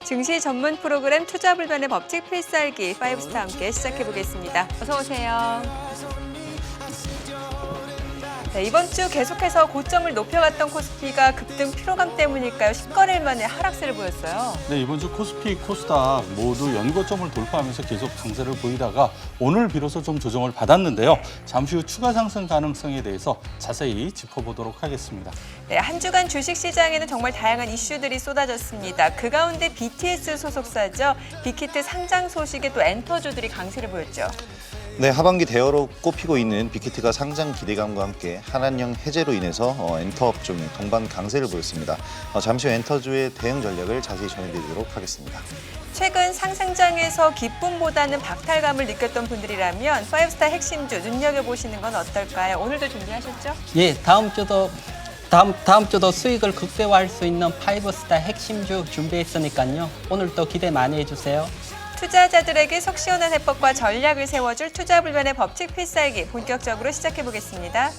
증시 전문 프로그램 투자 불변의 법칙 필살기 5스타 함께 시작해 보겠습니다. 어서 오세요. 네, 이번 주 계속해서 고점을 높여갔던 코스피가 급등 피로감 때문일까요? 10거래일 만에 하락세를 보였어요. 네, 이번 주 코스피, 코스닥 모두 연고점을 돌파하면서 계속 강세를 보이다가 오늘 비로소 좀 조정을 받았는데요. 잠시 후 추가 상승 가능성에 대해서 자세히 짚어보도록 하겠습니다. 네, 한 주간 주식시장에는 정말 다양한 이슈들이 쏟아졌습니다. 그 가운데 BTS 소속사죠. 빅히트 상장 소식에 또 엔터주들이 강세를 보였죠. 네, 하반기 대어로 꼽히고 있는 빅히트가 상장 기대감과 함께 한한령 해제로 인해서 엔터 업종이 동반 강세를 보였습니다. 잠시 후 엔터주의 대응 전략을 자세히 전해드리도록 하겠습니다. 최근 상승장에서 기쁨보다는 박탈감을 느꼈던 분들이라면 5스타 핵심주 눈여겨보시는 건 어떨까요? 오늘도 준비하셨죠? 예, 다음 주도 수익을 극대화할 수 있는 5스타 핵심주 준비했으니까요. 오늘도 기대 많이 해주세요. 투자자들에게 속 시원한 해법과 전략을 세워줄 투자 불변의 법칙 필살기 본격적으로 시작해 보겠습니다.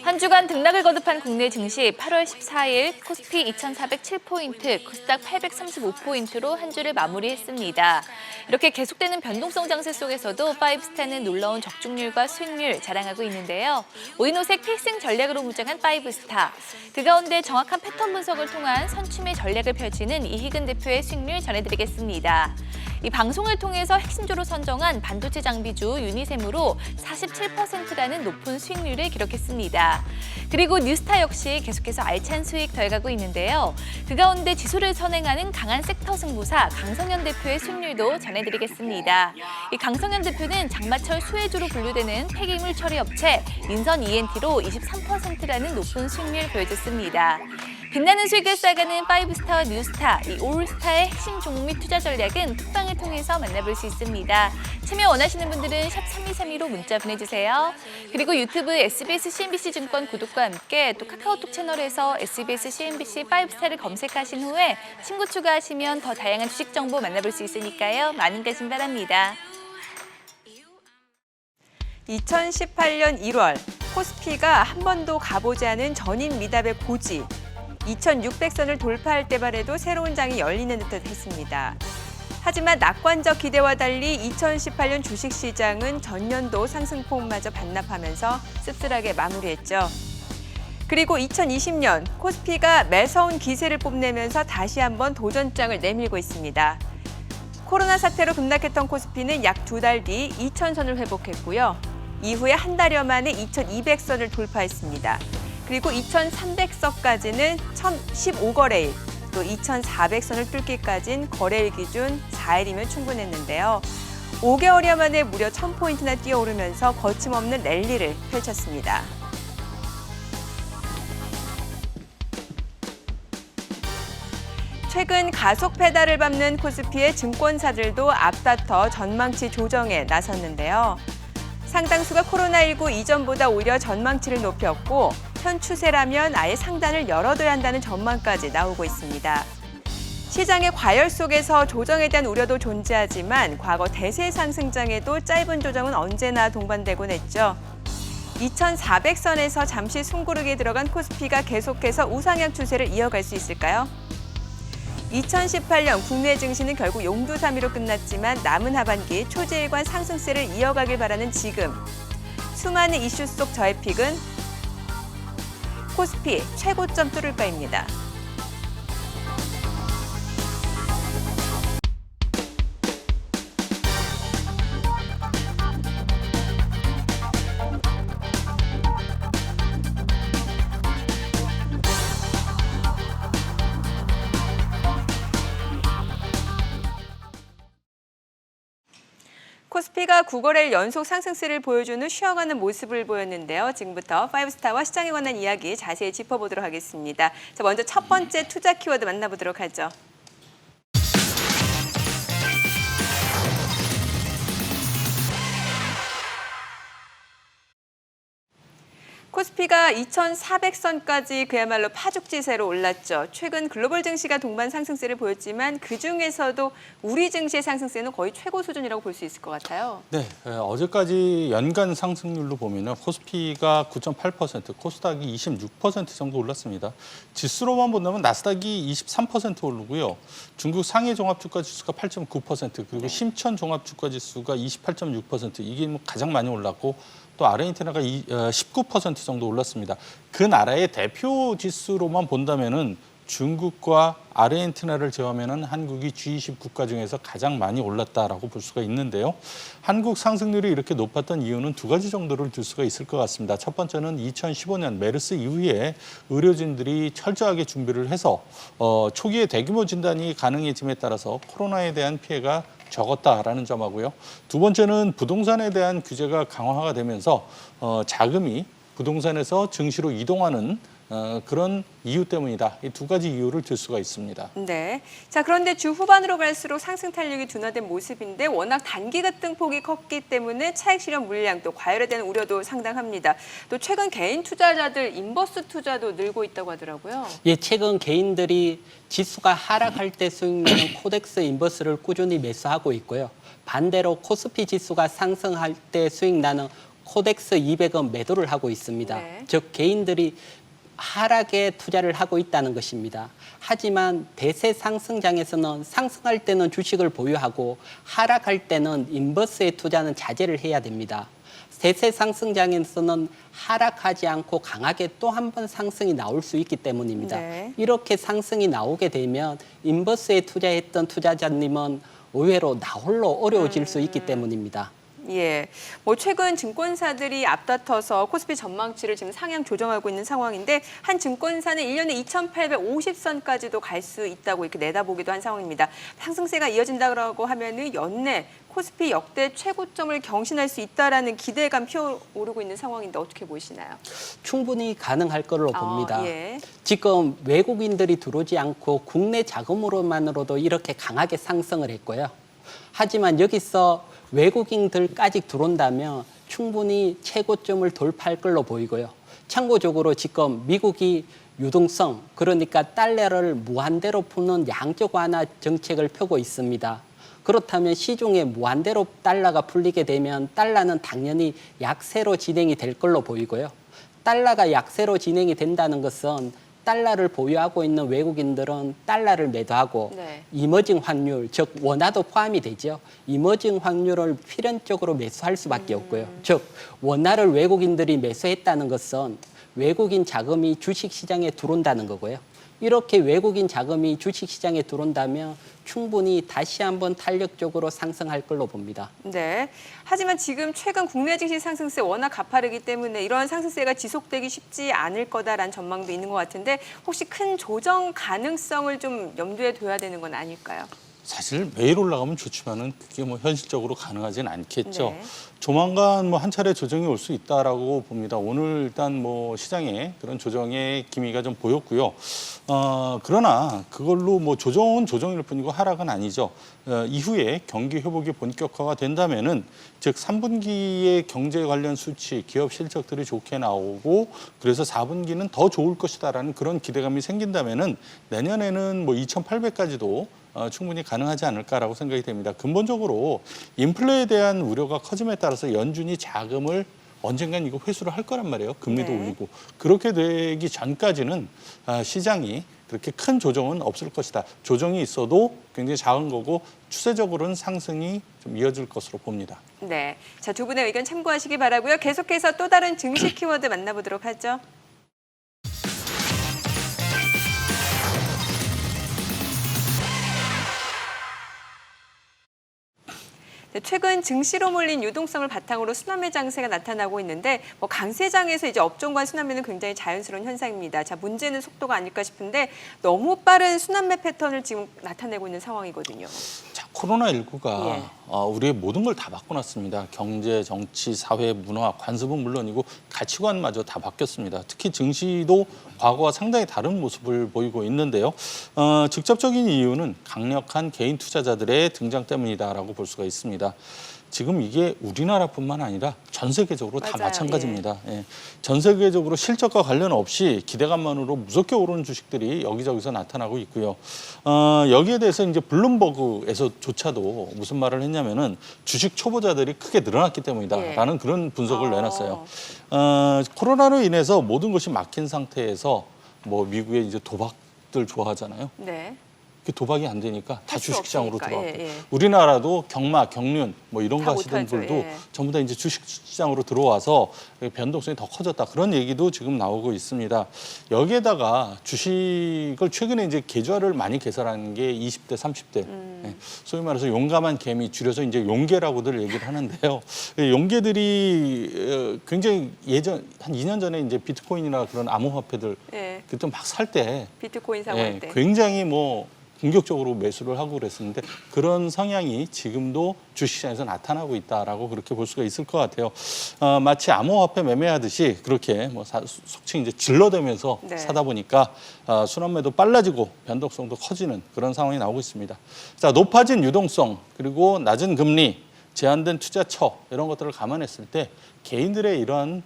한 주간 등락을 거듭한 국내 증시 8월 14일 코스피 2,407포인트, 코스닥 835포인트로 한 주를 마무리했습니다. 이렇게 계속되는 변동성 장세 속에서도 5스타는 놀라운 적중률과 수익률 자랑하고 있는데요. 오이노색 필승 전략으로 무장한 5스타. 그 가운데 정확한 패턴 분석을 통한 선취매 전략을 펼치는 이희근 대표의 수익률 전해드리겠습니다. 이 방송을 통해서 핵심주로 선정한 반도체 장비주 유니셈으로 47%라는 높은 수익률을 기록했습니다. 그리고 뉴스타 역시 계속해서 알찬 수익 더해가고 있는데요. 그 가운데 지수를 선행하는 강한 섹터 승부사 강성현 대표의 수익률도 전해드리겠습니다. 이 강성현 대표는 장마철 수혜주로 분류되는 폐기물 처리 업체 인선 ENT로 23%라는 높은 수익률 보여줬습니다. 빛나는 수익을 쌓아가는 5스타와 뉴스타, 이 올스타의 핵심 종목 및 투자 전략은 톡방을 통해서 만나볼 수 있습니다. 참여 원하시는 분들은 샵 3232로 문자 보내주세요. 그리고 유튜브 SBS CNBC 증권 구독과 함께 또 카카오톡 채널에서 SBS CNBC 5스타를 검색하신 후에 친구 추가하시면 더 다양한 주식 정보 만나볼 수 있으니까요. 많은 관심 바랍니다. 2018년 1월 코스피가 한 번도 가보지 않은 전인 미답의 고지 2600선을 돌파할 때만 해도 새로운 장이 열리는 듯 했습니다. 하지만 낙관적 기대와 달리 2018년 주식시장은 전년도 상승폭마저 반납하면서 씁쓸하게 마무리했죠. 그리고 2020년 코스피가 매서운 기세를 뽐내면서 다시 한번 도전장을 내밀고 있습니다. 코로나 사태로 급락했던 코스피는 약 2달 뒤 2000선을 회복했고요. 이후에 한 달여 만에 2200선을 돌파했습니다. 그리고 2300선까지는 1015거래일, 또 2400선을 뚫기까지는 거래일 기준 4일이면 충분했는데요. 5개월여 만에 무려 1000포인트나 뛰어오르면서 거침없는 랠리를 펼쳤습니다. 최근 가속 페달을 밟는 코스피의 증권사들도 앞다퉈 전망치 조정에 나섰는데요. 상당수가 코로나19 이전보다 오히려 전망치를 높였고 현 추세라면 아예 상단을 열어둬야 한다는 전망까지 나오고 있습니다. 시장의 과열 속에서 조정에 대한 우려도 존재하지만 과거 대세 상승장에도 짧은 조정은 언제나 동반되곤 했죠. 2400선에서 잠시 숨고르게 들어간 코스피가 계속해서 우상향 추세를 이어갈 수 있을까요? 2018년 국내 증시는 결국 용두사미로 끝났지만 남은 하반기 초지일관 상승세를 이어가길 바라는 지금. 수많은 이슈 속 저의 픽은 코스피 최고점 뚫을까입니다. 코스피가 9거래일 연속 상승세를 보여주는 쉬어가는 모습을 보였는데요. 지금부터 5스타와 시장에 관한 이야기 자세히 짚어보도록 하겠습니다. 자, 먼저 첫 번째 투자 키워드 만나보도록 하죠. 코스피가 2,400선까지 그야말로 파죽지세로 올랐죠. 최근 글로벌 증시가 동반 상승세를 보였지만 그중에서도 우리 증시의 상승세는 거의 최고 수준이라고 볼 수 있을 것 같아요. 네, 어제까지 연간 상승률로 보면 코스피가 9.8%, 코스닥이 26% 정도 올랐습니다. 지수로만 본다면 나스닥이 23% 오르고요. 중국 상해 종합주가지수가 8.9%, 그리고 심천 종합주가지수가 28.6%, 이게 뭐 가장 많이 올랐고 또 아르헨티나가 19% 정도 올랐습니다. 그 나라의 대표 지수로만 본다면은 중국과 아르헨티나를 제외하면은 한국이 G20 국가 중에서 가장 많이 올랐다라고 볼 수가 있는데요. 한국 상승률이 이렇게 높았던 이유는 두 가지 정도를 들 수가 있을 것 같습니다. 첫 번째는 2015년 메르스 이후에 의료진들이 철저하게 준비를 해서 초기에 대규모 진단이 가능해짐에 따라서 코로나에 대한 피해가 적었다라는 점하고요. 두 번째는 부동산에 대한 규제가 강화가 되면서 자금이 부동산에서 증시로 이동하는 그런 이유 때문이다. 이 두 가지 이유를 들 수가 있습니다. 네. 자, 그런데 주 후반으로 갈수록 상승 탄력이 둔화된 모습인데 워낙 단기 급등폭이 컸기 때문에 차익 실현 물량 또 과열에 대한 우려도 상당합니다. 또 최근 개인 투자자들 인버스 투자도 늘고 있다고 하더라고요. 예, 최근 개인들이 지수가 하락할 때 수익 내는 코덱스 인버스를 꾸준히 매수하고 있고요. 반대로 코스피 지수가 상승할 때 수익 나는 코덱스 200은 매도를 하고 있습니다. 네. 즉 개인들이 하락에 투자를 하고 있다는 것입니다. 하지만 대세 상승장에서는 상승할 때는 주식을 보유하고 하락할 때는 인버스에 투자는 자제를 해야 됩니다. 대세 상승장에서는 하락하지 않고 강하게 또 한 번 상승이 나올 수 있기 때문입니다. 네. 이렇게 상승이 나오게 되면 인버스에 투자했던 투자자님은 의외로 나홀로 어려워질 수 있기 때문입니다. 예, 뭐 최근 증권사들이 앞다퉈서 코스피 전망치를 지금 상향 조정하고 있는 상황인데 한 증권사는 1년에 2,850선까지도 갈 수 있다고 이렇게 내다보기도 한 상황입니다. 상승세가 이어진다고 하면은 연내 코스피 역대 최고점을 경신할 수 있다라는 기대감 피어오르고 있는 상황인데 어떻게 보시나요? 충분히 가능할 걸로 봅니다. 예. 지금 외국인들이 들어오지 않고 국내 자금으로만으로도 이렇게 강하게 상승을 했고요. 하지만 여기서 외국인들까지 들어온다면 충분히 최고점을 돌파할 걸로 보이고요. 참고적으로 지금 미국이 유동성, 그러니까 달러를 무한대로 푸는 양적 완화 정책을 펴고 있습니다. 그렇다면 시중에 무한대로 달러가 풀리게 되면 달러는 당연히 약세로 진행이 될 걸로 보이고요. 달러가 약세로 진행이 된다는 것은 달러를 보유하고 있는 외국인들은 달러를 매도하고 네. 이머징 환율, 즉 원화도 포함이 되죠. 이머징 환율을 필연적으로 매수할 수밖에 없고요. 즉 원화를 외국인들이 매수했다는 것은 외국인 자금이 주식시장에 들어온다는 거고요. 이렇게 외국인 자금이 주식시장에 들어온다면 충분히 다시 한번 탄력적으로 상승할 걸로 봅니다. 네. 하지만 지금 최근 국내 증시 상승세 워낙 가파르기 때문에 이런 상승세가 지속되기 쉽지 않을 거다라는 전망도 있는 것 같은데 혹시 큰 조정 가능성을 좀 염두에 둬야 되는 건 아닐까요? 사실 매일 올라가면 좋지만은 그게 뭐 현실적으로 가능하진 않겠죠. 네. 조만간 뭐 한 차례 조정이 올 수 있다라고 봅니다. 오늘 일단 뭐 시장에 그런 조정의 기미가 좀 보였고요. 그러나 그걸로 뭐 조정은 조정일 뿐이고 하락은 아니죠. 이후에 경기 회복이 본격화가 된다면은 즉 3분기의 경제 관련 수치, 기업 실적들이 좋게 나오고 그래서 4분기는 더 좋을 것이다라는 그런 기대감이 생긴다면은 내년에는 뭐 2,800까지도 충분히 가능하지 않을까라고 생각이 됩니다. 근본적으로 인플레에 대한 우려가 커짐에 따라서 연준이 자금을 언젠간 이거 회수를 할 거란 말이에요. 금리도 네. 올리고. 그렇게 되기 전까지는 시장이 그렇게 큰 조정은 없을 것이다. 조정이 있어도 굉장히 작은 거고 추세적으로는 상승이 좀 이어질 것으로 봅니다. 네. 자, 두 분의 의견 참고하시기 바라고요. 계속해서 또 다른 증시 키워드 만나보도록 하죠. 최근 증시로 몰린 유동성을 바탕으로 순환매 장세가 나타나고 있는데 뭐 강세장에서 이제 업종 간 순환매는 굉장히 자연스러운 현상입니다. 자, 문제는 속도가 아닐까 싶은데 너무 빠른 순환매 패턴을 지금 나타내고 있는 상황이거든요. 자, 코로나19가 예. 우리의 모든 걸 다 바꿔놨습니다. 경제, 정치, 사회, 문화, 관습은 물론이고 가치관마저 다 바뀌었습니다. 특히 증시도 과거와 상당히 다른 모습을 보이고 있는데요. 직접적인 이유는 강력한 개인 투자자들의 등장 때문이다라고 볼 수가 있습니다. 지금 이게 우리나라뿐만 아니라 전 세계적으로 다 맞아요. 마찬가지입니다. 예. 전 세계적으로 실적과 관련 없이 기대감만으로 무섭게 오르는 주식들이 여기저기서 나타나고 있고요. 여기에 대해서 이제 블룸버그에서조차도 무슨 말을 했냐면은 주식 초보자들이 크게 늘어났기 때문이다라는 예. 그런 분석을 내놨어요. 코로나로 인해서 모든 것이 막힌 상태에서 뭐 미국의 이제 도박들 좋아하잖아요. 네. 그 도박이 안 되니까 다 할 수 주식시장으로 없으니까. 들어왔고 예, 예. 우리나라도 경마, 경륜 뭐 이런 다 거 하시던 못하죠. 분들도 예. 전부 다 이제 주식시장으로 들어와서 변동성이 더 커졌다 그런 얘기도 지금 나오고 있습니다. 여기에다가 주식을 최근에 이제 계좌를 많이 개설하는 게 20대, 30대 예. 소위 말해서 용감한 개미 줄여서 이제 용계라고들 얘기를 하는데요. 용계들이 굉장히 예전 한 2년 전에 이제 비트코인이나 그런 암호화폐들 예. 그때 막 살 때 비트코인 사고할 때. 굉장히 뭐 공격적으로 매수를 하고 그랬었는데 그런 성향이 지금도 주식시장에서 나타나고 있다라고 그렇게 볼 수가 있을 것 같아요. 마치 암호화폐 매매하듯이 그렇게 뭐 속칭 이제 질러대면서 네. 사다 보니까 순환매도 빨라지고 변동성도 커지는 그런 상황이 나오고 있습니다. 자, 높아진 유동성 그리고 낮은 금리, 제한된 투자처 이런 것들을 감안했을 때 개인들의 이러한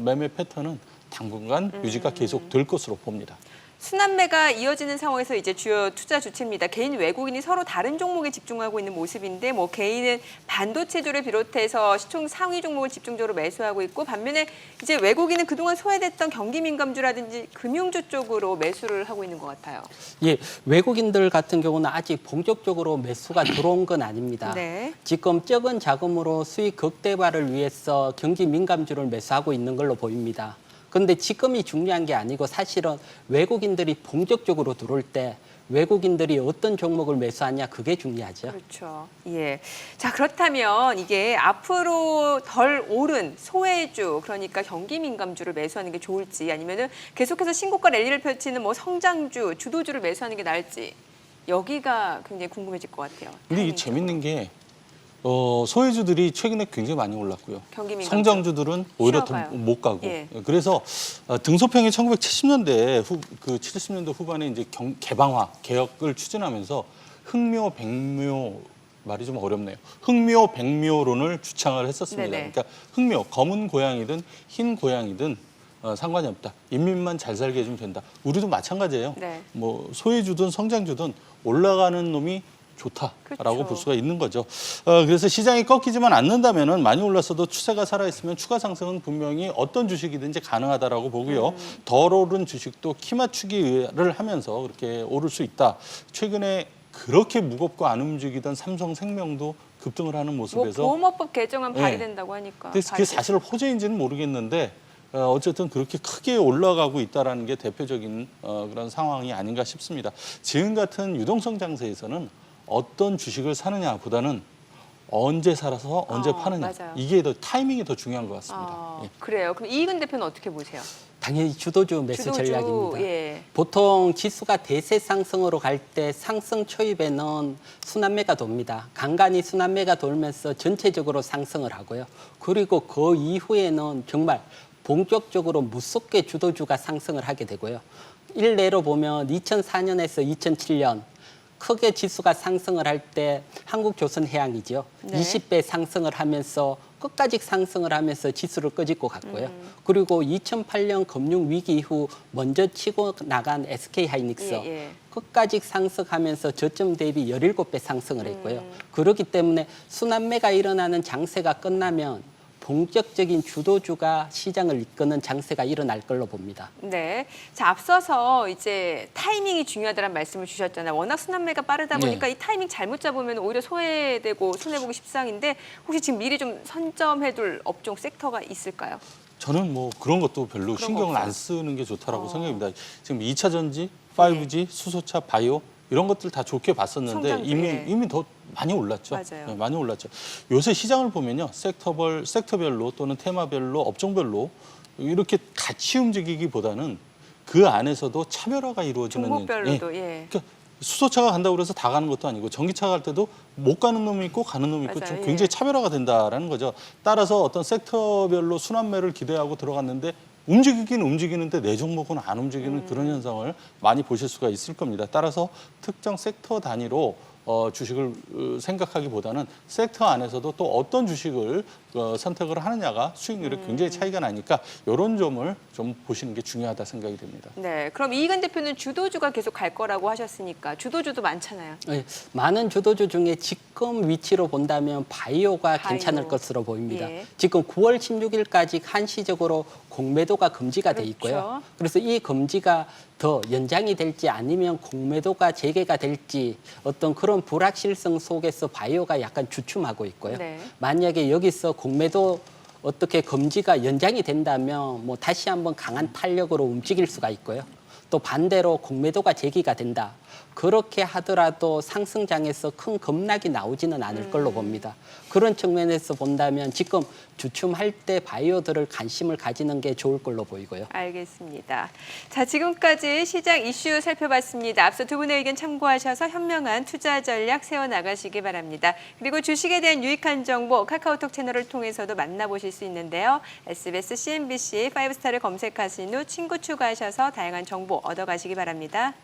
매매 패턴은 당분간 유지가 계속 될 것으로 봅니다. 순환매가 이어지는 상황에서 이제 주요 투자 주체입니다. 개인 외국인이 서로 다른 종목에 집중하고 있는 모습인데 뭐 개인은 반도체주를 비롯해서 시총 상위 종목을 집중적으로 매수하고 있고 반면에 이제 외국인은 그동안 소외됐던 경기 민감주라든지 금융주 쪽으로 매수를 하고 있는 것 같아요. 예, 외국인들 같은 경우는 아직 본격적으로 매수가 들어온 건 아닙니다. 네. 지금 적은 자금으로 수익 극대화를 위해서 경기 민감주를 매수하고 있는 걸로 보입니다. 그런데 지금이 중요한 게 아니고 사실은 외국인들이 본격적으로 들어올 때 외국인들이 어떤 종목을 매수하냐 그게 중요하죠. 그렇죠. 예. 자, 그렇다면 이게 앞으로 덜 오른 소외주, 그러니까 경기 민감주를 매수하는 게 좋을지 아니면은 계속해서 신고가 랠리를 펼치는 뭐 성장주, 주도주를 매수하는 게 나을지 여기가 굉장히 궁금해질 것 같아요. 근데 이게 재밌는 게 소외주들이 최근에 굉장히 많이 올랐고요. 경기 민감주. 성장주들은 오히려 더 쉬어가요. 못 가고. 예. 그래서 등소평이 1970년대 70년대 후반에 이제 개방화, 개혁을 추진하면서 흑묘, 백묘 말이 좀 어렵네요. 흑묘, 백묘론을 주창을 했었습니다. 네네. 그러니까 흑묘, 검은 고양이든 흰 고양이든 상관이 없다. 인민만 잘 살게 해주면 된다. 우리도 마찬가지예요. 네. 뭐 소외주든 성장주든 올라가는 놈이 좋다라고 그렇죠. 볼 수가 있는 거죠. 그래서 시장이 꺾이지만 않는다면은 많이 올랐어도 추세가 살아있으면 추가 상승은 분명히 어떤 주식이든지 가능하다라고 보고요. 덜 오른 주식도 키 맞추기를 하면서 그렇게 오를 수 있다. 최근에 그렇게 무겁고 안 움직이던 삼성생명도 급등을 하는 뭐 모습에서 보험업법 개정안 네. 발의된다고 하니까. 그래서 그게 사실 호재인지는 모르겠는데 어쨌든 그렇게 크게 올라가고 있다는 게 대표적인 그런 상황이 아닌가 싶습니다. 지금 같은 유동성 장세에서는 어떤 주식을 사느냐보다는 언제 살아서 언제 파느냐 맞아요. 이게 더 타이밍이 더 중요한 것 같습니다. 예. 그래요. 그럼 이익은 대표는 어떻게 보세요? 당연히 주도주 매수 주도주, 전략입니다. 예. 보통 지수가 대세 상승으로 갈 때 상승 초입에는 순환매가 돕니다. 간간히 순환매가 돌면서 전체적으로 상승을 하고요. 그리고 그 이후에는 정말 본격적으로 무섭게 주도주가 상승을 하게 되고요. 일례로 보면 2004년에서 2007년 크게 지수가 상승을 할 때 한국조선해양이죠. 네. 20배 상승을 하면서 끝까지 상승을 하면서 지수를 끄집고 갔고요. 그리고 2008년 금융위기 이후 먼저 치고 나간 SK하이닉스 예, 예. 끝까지 상승하면서 저점 대비 17배 상승을 했고요. 그렇기 때문에 순환매가 일어나는 장세가 끝나면 본격적인 주도주가 시장을 이끄는 장세가 일어날 걸로 봅니다. 네. 자, 앞서서 이제 타이밍이 중요하다는 말씀을 주셨잖아요. 워낙 순환매가 빠르다 보니까 네. 이 타이밍 잘못 잡으면 오히려 소외되고 손해보기 십상인데 혹시 지금 미리 좀 선점해둘 업종 섹터가 있을까요? 저는 뭐 그런 것도 별로 그런 신경을 거 안 쓰는 게 좋다라고 어. 생각합니다. 지금 2차 전지, 5G, 수소차, 바이오 이런 것들 다 좋게 봤었는데 성장주, 예. 이미 더 많이 올랐죠. 맞아요. 네, 많이 올랐죠. 요새 시장을 보면요. 섹터별로 또는 테마별로 업종별로 이렇게 같이 움직이기보다는 그 안에서도 차별화가 이루어지는 종목별로도 예. 그러니까 수소차가 간다고 그래서 다 가는 것도 아니고 전기차가 갈 때도 못 가는 놈이 있고 가는 놈이 있고 맞아요. 좀 예. 굉장히 차별화가 된다라는 거죠. 따라서 어떤 섹터별로 순환매를 기대하고 들어갔는데 움직이긴 움직이는데 내 종목은 안 움직이는 그런 현상을 많이 보실 수가 있을 겁니다. 따라서 특정 섹터 단위로 주식을 생각하기보다는 섹터 안에서도 또 어떤 주식을 선택을 하느냐가 수익률이 굉장히 차이가 나니까 이런 점을 좀 보시는 게 중요하다 생각이 됩니다. 네, 그럼 이익은 대표는 주도주가 계속 갈 거라고 하셨으니까 주도주도 많잖아요. 네, 많은 주도주 중에 지금 위치로 본다면 바이오가 바이오. 괜찮을 것으로 보입니다. 예. 지금 9월 16일까지 한시적으로 공매도가 금지가 돼 있고요. 그렇죠. 그래서 이 금지가 더 연장이 될지 아니면 공매도가 재개가 될지 어떤 그런 불확실성 속에서 바이오가 약간 주춤하고 있고요. 네. 만약에 여기서 공매도 어떻게 금지가 연장이 된다면 뭐 다시 한번 강한 탄력으로 움직일 수가 있고요. 또 반대로 공매도가 재개가 된다. 그렇게 하더라도 상승장에서 큰 급락이 나오지는 않을 걸로 봅니다. 그런 측면에서 본다면 지금 주춤할 때 바이오들을 관심을 가지는 게 좋을 걸로 보이고요. 알겠습니다. 자, 지금까지 시장 이슈 살펴봤습니다. 앞서 두 분의 의견 참고하셔서 현명한 투자 전략 세워나가시기 바랍니다. 그리고 주식에 대한 유익한 정보 카카오톡 채널을 통해서도 만나보실 수 있는데요. SBS, CNBC 5스타를 검색하신 후 친구 추가하셔서 다양한 정보 얻어가시기 바랍니다.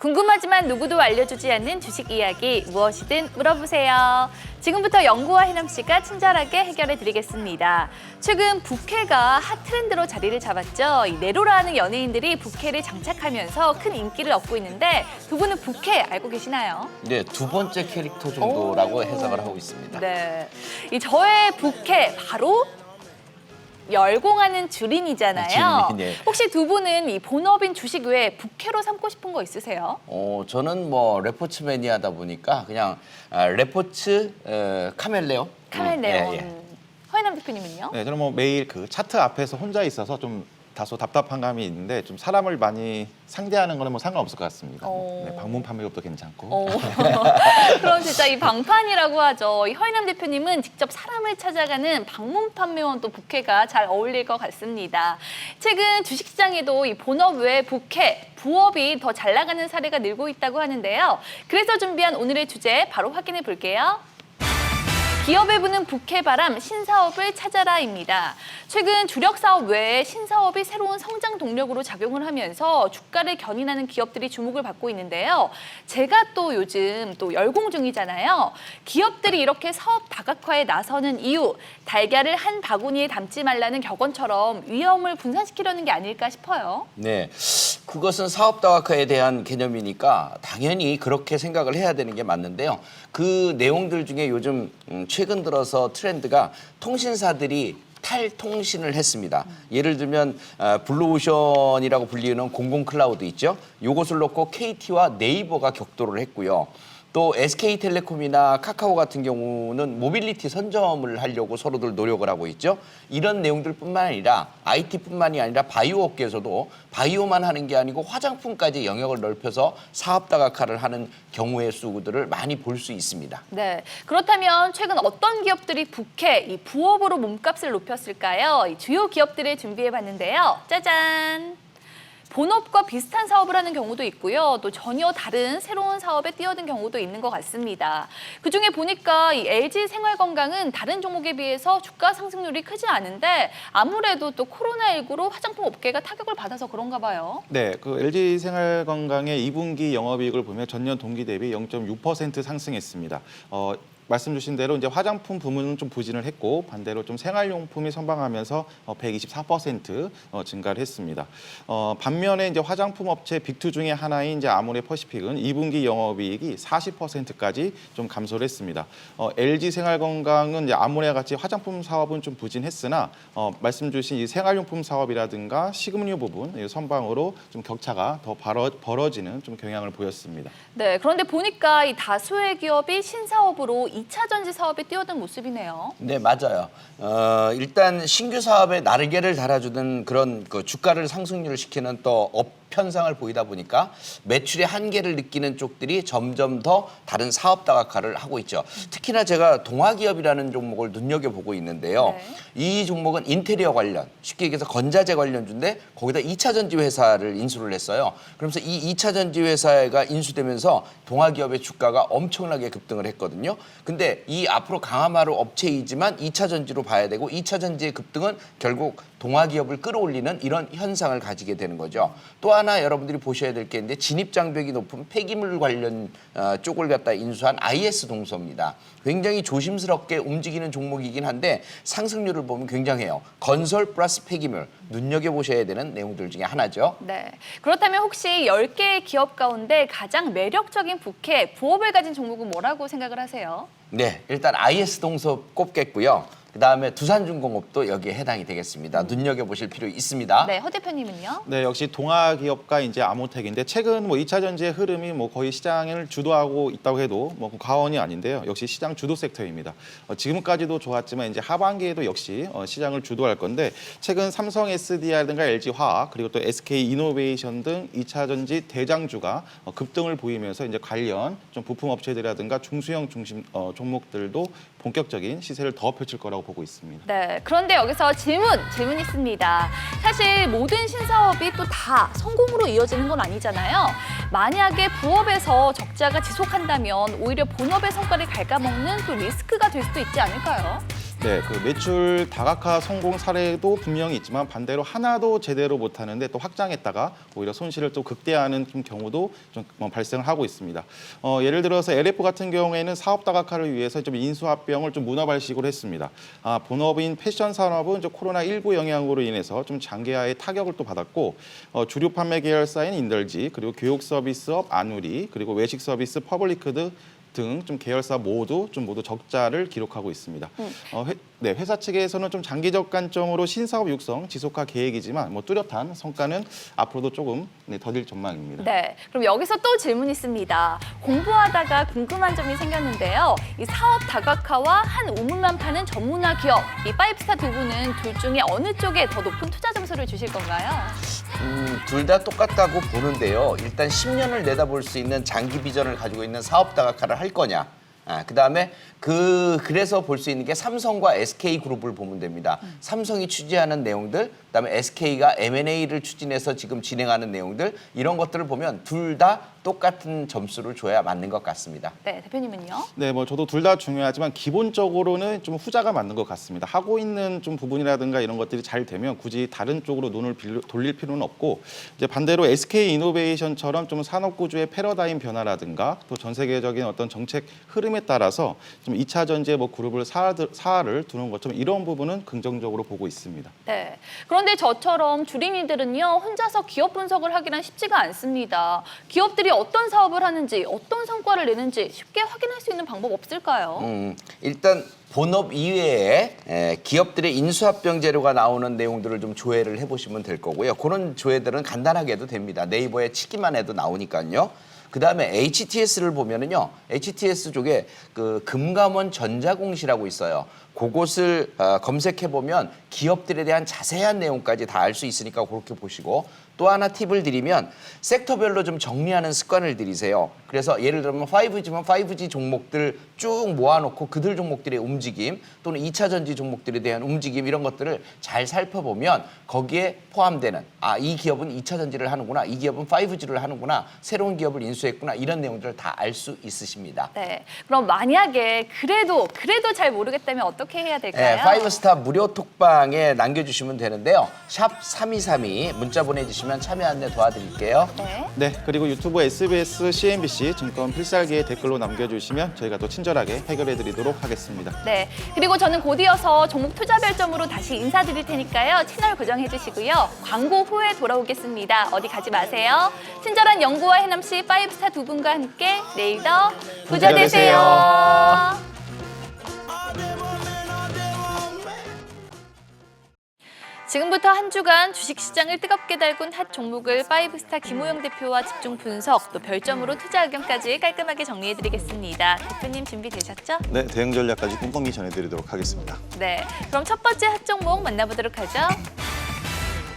궁금하지만 누구도 알려주지 않는 주식 이야기 무엇이든 물어보세요. 지금부터 연구와 해남 씨가 친절하게 해결해 드리겠습니다. 최근 부캐가 핫 트렌드로 자리를 잡았죠. 이 네로라 하는 연예인들이 부캐를 장착하면서 큰 인기를 얻고 있는데 두 분은 부캐 알고 계시나요? 네, 두 번째 캐릭터 정도라고 해석을 하고 있습니다. 네, 이 저의 부캐 바로 열공하는 주린이잖아요. 주린, 네. 혹시 두 분은 이 본업인 주식 외에 부캐로 삼고 싶은 거 있으세요? 저는 뭐 레포츠 매니아다 보니까 그냥 레포츠 카멜레온. 카멜레온. 예, 예. 허인남 대표님은요? 네, 저는 뭐 매일 그 차트 앞에서 혼자 있어서 좀 다소 답답한 감이 있는데 좀 사람을 많이 상대하는 거는 뭐 상관없을 것 같습니다. 네, 방문 판매업도 괜찮고. 그럼 진짜 이 방판이라고 하죠. 이 허인남 대표님은 직접 사람을 찾아가는 방문 판매원 또 부캐가 잘 어울릴 것 같습니다. 최근 주식시장에도 이 본업 외에 부캐, 부업이 더 잘 나가는 사례가 늘고 있다고 하는데요. 그래서 준비한 오늘의 주제 바로 확인해 볼게요. 기업에 부는 부캐바람 신사업을 찾아라입니다. 최근 주력 사업 외에 신사업이 새로운 성장 동력으로 작용을 하면서 주가를 견인하는 기업들이 주목을 받고 있는데요. 제가 또 요즘 또 열공 중이잖아요. 기업들이 이렇게 사업 다각화에 나서는 이유, 달걀을 한 바구니에 담지 말라는 격언처럼 위험을 분산시키려는 게 아닐까 싶어요. 네, 그것은 사업 다각화에 대한 개념이니까 당연히 그렇게 생각을 해야 되는 게 맞는데요. 그 내용들 중에 요즘 최근 들어서 트렌드가 통신사들이 탈통신을 했습니다. 예를 들면 블루오션이라고 불리는 공공클라우드 있죠. 요것을 놓고 KT와 네이버가 격돌을 했고요. 또 SK텔레콤이나 카카오 같은 경우는 모빌리티 선점을 하려고 서로들 노력을 하고 있죠. 이런 내용들뿐만 아니라 IT뿐만이 아니라 바이오 업계에서도 바이오만 하는 게 아니고 화장품까지 영역을 넓혀서 사업 다각화를 하는 경우의 수들을 많이 볼 수 있습니다. 네, 그렇다면 최근 어떤 기업들이 부캐, 이 부업으로 몸값을 높였을까요? 이 주요 기업들을 준비해봤는데요. 짜잔! 본업과 비슷한 사업을 하는 경우도 있고요. 또 전혀 다른 새로운 사업에 뛰어든 경우도 있는 것 같습니다. 그중에 보니까 이 LG생활건강은 다른 종목에 비해서 주가 상승률이 크지 않은데 아무래도 또 코로나19로 화장품 업계가 타격을 받아서 그런가 봐요. 네, 그 LG생활건강의 2분기 영업이익을 보면 전년 동기 대비 0.6% 상승했습니다. 말씀 주신 대로 이제 화장품 부문은 좀 부진을 했고 반대로 좀 생활용품이 선방하면서 124% 증가를 했습니다. 반면에 이제 화장품 업체 빅2 중에 하나인 이제 아모레퍼시픽은 2분기 영업이익이 40%까지 좀 감소를 했습니다. LG생활건강은 이제 아모레와 같이 화장품 사업은 좀 부진했으나 말씀 주신 이 생활용품 사업이라든가 식음료 부분 이 선방으로 좀 격차가 더 벌어지는 좀 경향을 보였습니다. 네, 그런데 보니까 이 다수의 기업이 신사업으로 2차 전지 사업에 뛰어든 모습이네요. 네, 맞아요. 일단 신규 사업에 날개를 달아주는 그런 그 주가를 상승률을 시키는 또 편상을 보이다 보니까 매출의 한계를 느끼는 쪽들이 점점 더 다른 사업 다각화를 하고 있죠. 특히나 제가 동아기업이라는 종목을 눈여겨보고 있는데요. 네. 이 종목은 인테리어 관련, 쉽게 얘기해서 건자재 관련주인데 거기다 2차 전지 회사를 인수를 했어요. 그러면서 이 2차 전지 회사가 인수되면서 동아기업의 주가가 엄청나게 급등을 했거든요. 근데 이 앞으로 강화마루 업체이지만 2차 전지로 봐야 되고 2차 전지의 급등은 결국 동아기업을 끌어올리는 이런 현상을 가지게 되는 거죠. 또 하나 여러분들이 보셔야 될 게 있는데 진입장벽이 높은 폐기물 관련 쪽을 갖다 인수한 IS 동서입니다. 굉장히 조심스럽게 움직이는 종목이긴 한데 상승률을 보면 굉장해요. 건설 플러스 폐기물 눈여겨보셔야 되는 내용들 중에 하나죠. 네. 그렇다면 혹시 10개의 기업 가운데 가장 매력적인 부업을 가진 종목은 뭐라고 생각을 하세요? 네, 일단 IS 동서 꼽겠고요. 그다음에 두산중공업도 여기에 해당이 되겠습니다. 눈여겨보실 필요 있습니다. 네, 허 대표님은요? 네, 역시 동아기업과 이제 아모텍인데 최근 뭐 2차 전지의 흐름이 뭐 거의 시장을 주도하고 있다고 해도 뭐 과언이 아닌데요. 역시 시장 주도 섹터입니다. 지금까지도 좋았지만 이제 하반기에도 역시 시장을 주도할 건데 최근 삼성 SDI라든가 LG화학 그리고 또 SK이노베이션 등 2차 전지 대장주가 급등을 보이면서 이제 관련 좀 부품 업체들이라든가 중소형 중심 종목들도 본격적인 시세를 더 펼칠 거라고 보고 있습니다. 네, 그런데 여기서 질문 있습니다. 사실 모든 신사업이 또 다 성공으로 이어지는 건 아니잖아요. 만약에 부업에서 적자가 지속한다면 오히려 본업의 성과를 갉아먹는 또 리스크가 될 수도 있지 않을까요? 네, 그 매출 다각화 성공 사례도 분명히 있지만 반대로 하나도 제대로 못하는데 또 확장했다가 오히려 손실을 또 극대화하는 좀 경우도 좀 발생을 하고 있습니다. 예를 들어서 LF 같은 경우에는 사업 다각화를 위해서 좀 인수합병을 좀 문화발식으로 했습니다. 본업인 패션 산업은 좀 코로나19 영향으로 인해서 좀 장기화의 타격을 또 받았고 주류 판매 계열사인 인덜지 그리고 교육 서비스업 아누리 그리고 외식 서비스 퍼블리크드 등 좀 계열사 모두 적자를 기록하고 있습니다. 회사 측에서는 좀 장기적 관점으로 신사업 육성 지속화 계획이지만 뭐 뚜렷한 성과는 앞으로도 조금 더딜 전망입니다. 네, 그럼 여기서 또 질문 있습니다. 공부하다가 궁금한 점이 생겼는데요. 이 사업 다각화와 한 우물만 파는 전문화 기업, 이 파이브스타 두 분은 둘 중에 어느 쪽에 더 높은 투자 점수를 주실 건가요? 둘 다 똑같다고 보는데요. 일단 10년을 내다볼 수 있는 장기 비전을 가지고 있는 사업 다각화를 할 거냐. 그다음에 그래서 볼 수 있는 게 삼성과 SK그룹을 보면 됩니다. 삼성이 취재하는 내용들, 그다음에 SK가 M&A를 추진해서 지금 진행하는 내용들 이런 것들을 보면 둘 다 똑같은 점수를 줘야 맞는 것 같습니다. 네, 대표님은요? 네, 뭐 저도 둘 다 중요하지만 기본적으로는 좀 후자가 맞는 것 같습니다. 하고 있는 좀 부분이라든가 이런 것들이 잘 되면 굳이 다른 쪽으로 눈을 돌릴 필요는 없고 이제 반대로 SK이노베이션처럼 좀 산업 구조의 패러다임 변화라든가 또 전 세계적인 어떤 정책 흐름에 따라서 좀 2차 전지의 뭐 그룹을 사활을 두는 것처럼 이런 부분은 긍정적으로 보고 있습니다. 네. 그런데 저처럼 주린이들은요, 혼자서 기업 분석을 하기란 쉽지가 않습니다. 기업들이 어떤 사업을 하는지, 어떤 성과를 내는지 쉽게 확인할 수 있는 방법 없을까요? 일단 본업 이외에 기업들의 인수합병 재료가 나오는 내용들을 좀 조회를 해보시면 될 거고요. 그런 조회들은 간단하게 해도 됩니다. 네이버에 치기만 해도 나오니까요. 그다음에 HTS를 보면은요. HTS 쪽에 그 금감원 전자공시라고 있어요. 그곳을 검색해 보면 기업들에 대한 자세한 내용까지 다 알 수 있으니까 그렇게 보시고 또 하나 팁을 드리면 섹터별로 좀 정리하는 습관을 들이세요. 그래서 예를 들면 5G면 5G 종목들 쭉 모아놓고 그들 종목들의 움직임 또는 2차 전지 종목들에 대한 움직임 이런 것들을 잘 살펴보면 거기에 포함되는 이 기업은 2차 전지를 하는구나, 이 기업은 5G를 하는구나, 새로운 기업을 인수했구나 이런 내용들을 다 알 수 있으십니다. 네. 그럼 만약에 그래도 잘 모르겠다면 어떻게 해야 될까요? 네, 파이브스타 무료 톡방에 남겨주시면 되는데요. 샵 3232 문자 보내주시면 참여 안내 도와드릴게요. 네. 네, 그리고 유튜브 SBS, CNBC 증권 필살기에 댓글로 남겨주시면 저희가 또 친절하게 해결해드리도록 하겠습니다. 네. 그리고 저는 곧 이어서 종목 투자 별점으로 다시 인사드릴 테니까요. 채널 고정해 주시고요. 광고 후에 돌아오겠습니다. 어디 가지 마세요. 친절한 연구와 해남씨 파이브스타 두 분과 함께 내일 더 부자 되세요. 지금부터 한 주간 주식시장을 뜨겁게 달군 핫 종목을 파이브스타 김호영 대표와 집중 분석, 또 별점으로 투자 의견까지 깔끔하게 정리해드리겠습니다. 대표님 준비되셨죠? 네, 대응 전략까지 꼼꼼히 전해드리도록 하겠습니다. 네, 그럼 첫 번째 핫 종목 만나보도록 하죠.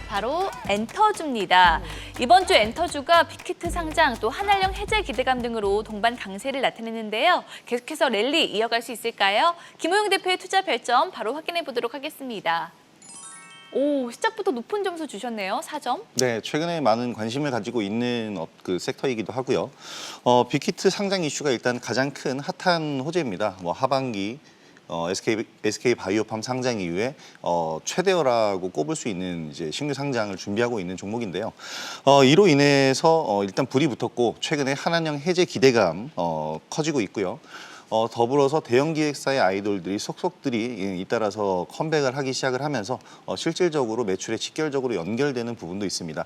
바로 엔터주입니다. 이번 주 엔터주가 빅히트 상장, 또 한알령 해제 기대감 등으로 동반 강세를 나타냈는데요. 계속해서 랠리 이어갈 수 있을까요? 김호영 대표의 투자 별점 바로 확인해 보도록 하겠습니다. 오, 시작부터 높은 점수 주셨네요. 4점. 네, 최근에 많은 관심을 가지고 있는 그 섹터이기도 하고요. 빅히트 상장 이슈가 일단 가장 큰 핫한 호재입니다. 하반기 SK 바이오팜 상장 이후에 최대어라고 꼽을 수 있는 이제 신규 상장을 준비하고 있는 종목인데요. 이로 인해서 일단 불이 붙었고 최근에 한한령 해제 기대감 커지고 있고요. 더불어서 대형 기획사의 아이돌들이 속속들이 잇따라서 컴백을 하기 시작을 하면서 실질적으로 매출에 직결적으로 연결되는 부분도 있습니다.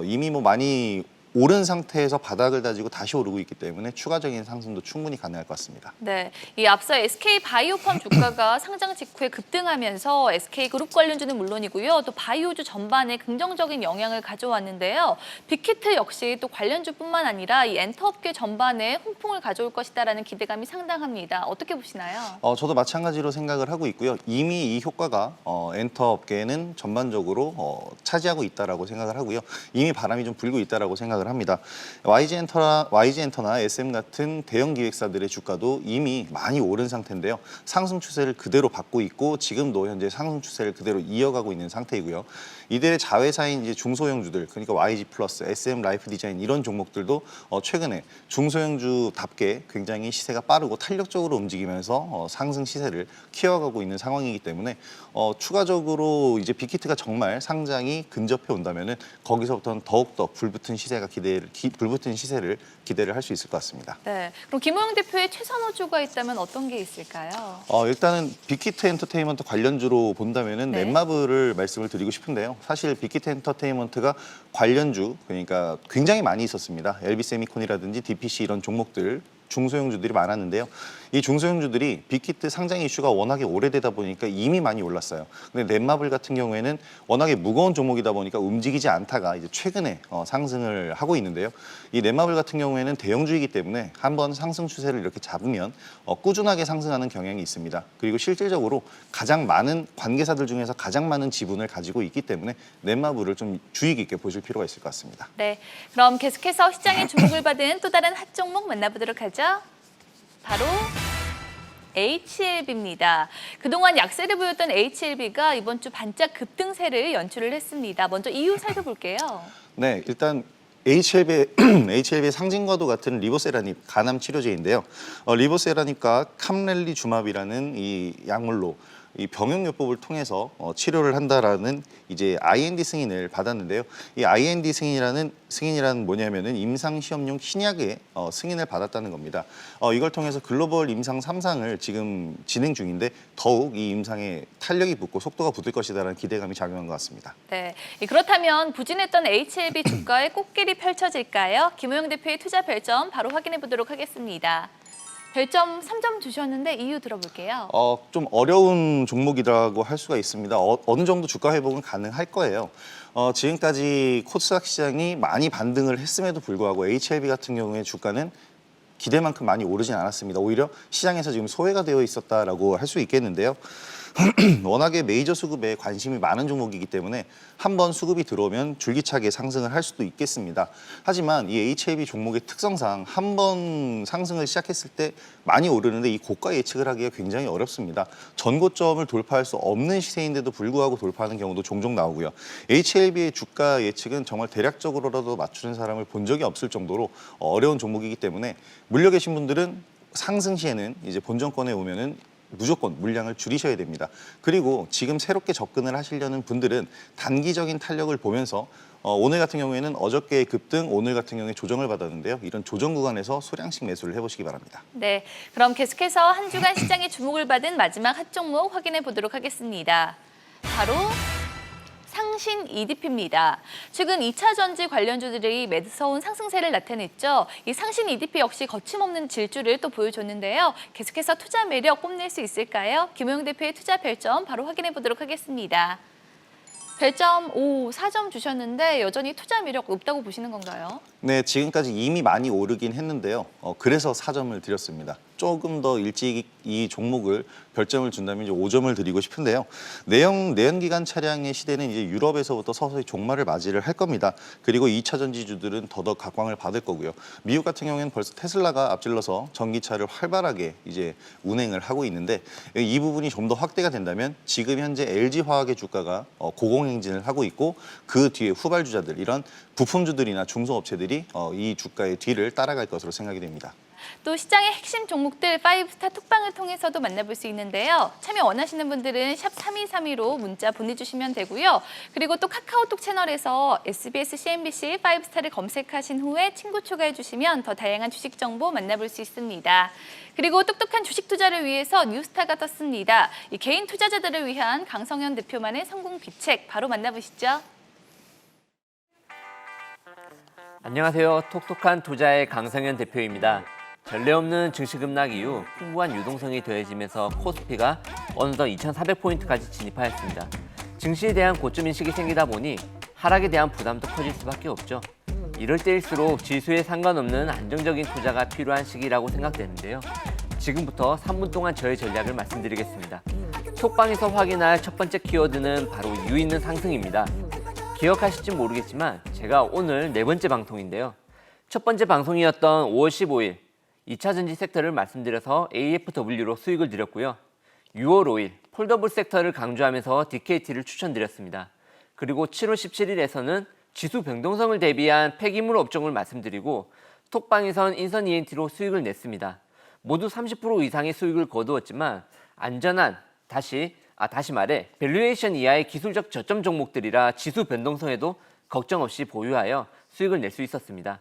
이미 많이 오른 상태에서 바닥을 다지고 다시 오르고 있기 때문에 추가적인 상승도 충분히 가능할 것 같습니다. 네, 이 앞서 SK 바이오팜 주가가 상장 직후에 급등하면서 SK 그룹 관련주는 물론이고요, 또 바이오주 전반에 긍정적인 영향을 가져왔는데요. 빅히트 역시 또 관련주뿐만 아니라 이 엔터업계 전반에 홍풍을 가져올 것이다라는 기대감이 상당합니다. 어떻게 보시나요? 저도 마찬가지로 생각을 하고 있고요. 이미 이 효과가 엔터업계는 전반적으로 차지하고 있다라고 생각을 하고요. 이미 바람이 좀 불고 있다라고 생각을 합니다. YG엔터나 SM 같은 대형 기획사들의 주가도 이미 많이 오른 상태인데요. 상승 추세를 그대로 받고 있고 지금도 현재 상승 추세를 그대로 이어가고 있는 상태이고요. 이들의 자회사인 이제 중소형주들, 그러니까 YG 플러스, SM 라이프 디자인 이런 종목들도 최근에 중소형주답게 굉장히 시세가 빠르고 탄력적으로 움직이면서 상승 시세를 키워가고 있는 상황이기 때문에 추가적으로 이제 빅히트가 정말 상장이 근접해 온다면은 거기서부터는 더욱더 불붙은 시세를 기대를 할 수 있을 것 같습니다. 네, 그럼 김호영 대표의 최선호주가 있다면 어떤 게 있을까요? 일단은 빅히트 엔터테인먼트 관련주로 본다면은 네. 넷마블을 말씀을 드리고 싶은데요. 사실 빅히트 엔터테인먼트가 관련주, 그러니까 굉장히 많이 있었습니다. LB세미콘이라든지 DPC 이런 종목들, 중소형주들이 많았는데요. 이 중소형주들이 빅히트 상장 이슈가 워낙에 오래되다 보니까 이미 많이 올랐어요. 근데 넷마블 같은 경우에는 워낙에 무거운 종목이다 보니까 움직이지 않다가 이제 최근에 상승을 하고 있는데요. 이 넷마블 같은 경우에는 대형주이기 때문에 한번 상승 추세를 이렇게 잡으면 꾸준하게 상승하는 경향이 있습니다. 그리고 실질적으로 가장 많은 관계사들 중에서 가장 많은 지분을 가지고 있기 때문에 넷마블을 좀 주의 깊게 보실 필요가 있을 것 같습니다. 네, 그럼 계속해서 시장의 주목을 받은 또 다른 핫 종목 만나보도록 하죠. 바로 HLB입니다. 그동안 약세를 보였던 HLB가 이번 주 반짝 급등세를 연출을 했습니다. 먼저 이유 살펴볼게요. 네, 일단 HLB의 상징과도 같은 리보세라닙 간암 치료제인데요. 리보세라닙과 캄렐리주맙이라는 이 약물로 이 병용요법을 통해서 치료를 한다라는 이제 IND 승인을 받았는데요. 이 IND 승인이라는 뭐냐면은 임상 시험용 신약의 승인을 받았다는 겁니다. 이걸 통해서 글로벌 임상 3상을 지금 진행 중인데 더욱 이 임상에 탄력이 붙고 속도가 붙을 것이다라는 기대감이 작용한 것 같습니다. 네, 그렇다면 부진했던 HLB 주가의 꽃길이 펼쳐질까요? 김호영 대표의 투자 별점 바로 확인해 보도록 하겠습니다. 별점 3점 주셨는데 이유 들어볼게요. 좀 어려운 종목이라고 할 수가 있습니다. 어느 정도 주가 회복은 가능할 거예요. 지금까지 코스닥 시장이 많이 반등을 했음에도 불구하고 HLB 같은 경우에 주가는 기대만큼 많이 오르진 않았습니다. 오히려 시장에서 지금 소외가 되어 있었다라고 할 수 있겠는데요. 워낙에 메이저 수급에 관심이 많은 종목이기 때문에 한번 수급이 들어오면 줄기차게 상승을 할 수도 있겠습니다. 하지만 이 HLB 종목의 특성상 한번 상승을 시작했을 때 많이 오르는데 이 고가 예측을 하기가 굉장히 어렵습니다. 전고점을 돌파할 수 없는 시세인데도 불구하고 돌파하는 경우도 종종 나오고요. HLB의 주가 예측은 정말 대략적으로라도 맞추는 사람을 본 적이 없을 정도로 어려운 종목이기 때문에 물려 계신 분들은 상승 시에는 이제 본전권에 오면은 무조건 물량을 줄이셔야 됩니다. 그리고 지금 새롭게 접근을 하시려는 분들은 단기적인 탄력을 보면서 오늘 같은 경우에는 어저께 급등, 오늘 같은 경우에 조정을 받았는데요. 이런 조정 구간에서 소량씩 매수를 해보시기 바랍니다. 네, 그럼 계속해서 한 주간 시장의 주목을 받은 마지막 핫 종목 확인해 보도록 하겠습니다. 바로 상신 EDP입니다. 최근 2차 전지 관련주들이 매서운 상승세를 나타냈죠. 이 상신 EDP 역시 거침없는 질주를 또 보여줬는데요. 계속해서 투자 매력 뽐낼 수 있을까요? 김호영 대표의 투자 별점 바로 확인해 보도록 하겠습니다. 별점 4점 주셨는데 여전히 투자 매력 높다고 보시는 건가요? 네, 지금까지 이미 많이 오르긴 했는데요. 그래서 4점을 드렸습니다. 조금 더 일찍 이 종목을 별점을 준다면 이제 5점을 드리고 싶은데요. 내연기관 차량의 시대는 이제 유럽에서부터 서서히 종말을 맞이를 할 겁니다. 그리고 2차 전지주들은 더더욱 각광을 받을 거고요. 미국 같은 경우에는 벌써 테슬라가 앞질러서 전기차를 활발하게 이제 운행을 하고 있는데 이 부분이 좀 더 확대가 된다면 지금 현재 LG화학의 주가가 고공행진을 하고 있고 그 뒤에 후발주자들 이런 부품주들이나 중소업체들이 이 주가의 뒤를 따라갈 것으로 생각이 됩니다. 또 시장의 핵심 종목들 5스타 톡방을 통해서도 만나볼 수 있는데요. 참여 원하시는 분들은 샵 3232로 문자 보내주시면 되고요. 그리고 또 카카오톡 채널에서 SBS CNBC 5스타를 검색하신 후에 친구 초과해 주시면 더 다양한 주식 정보 만나볼 수 있습니다. 그리고 똑똑한 주식 투자를 위해서 뉴스타가 떴습니다. 이 개인 투자자들을 위한 강성현 대표만의 성공 비책 바로 만나보시죠. 안녕하세요. 톡톡한 투자의 강성현 대표입니다. 전례 없는 증시 급락 이후 풍부한 유동성이 더해지면서 코스피가 어느덧 2,400포인트까지 진입하였습니다. 증시에 대한 고점 인식이 생기다 보니 하락에 대한 부담도 커질 수밖에 없죠. 이럴 때일수록 지수에 상관없는 안정적인 투자가 필요한 시기라고 생각되는데요. 지금부터 3분 동안 저의 전략을 말씀드리겠습니다. 톡방에서 확인할 첫 번째 키워드는 바로 이유 있는 상승입니다. 기억하실지 모르겠지만 제가 오늘 네 번째 방송인데요. 첫 번째 방송이었던 5월 15일 2차 전지 섹터를 말씀드려서 AFW로 수익을 드렸고요. 6월 5일 폴더블 섹터를 강조하면서 DKT를 추천드렸습니다. 그리고 7월 17일에서는 지수 변동성을 대비한 폐기물 업종을 말씀드리고 톡방에선 인선 ENT로 수익을 냈습니다. 모두 30% 이상의 수익을 거두었지만 안전한 다시 말해 밸류에이션 이하의 기술적 저점 종목들이라 지수 변동성에도 걱정 없이 보유하여 수익을 낼 수 있었습니다.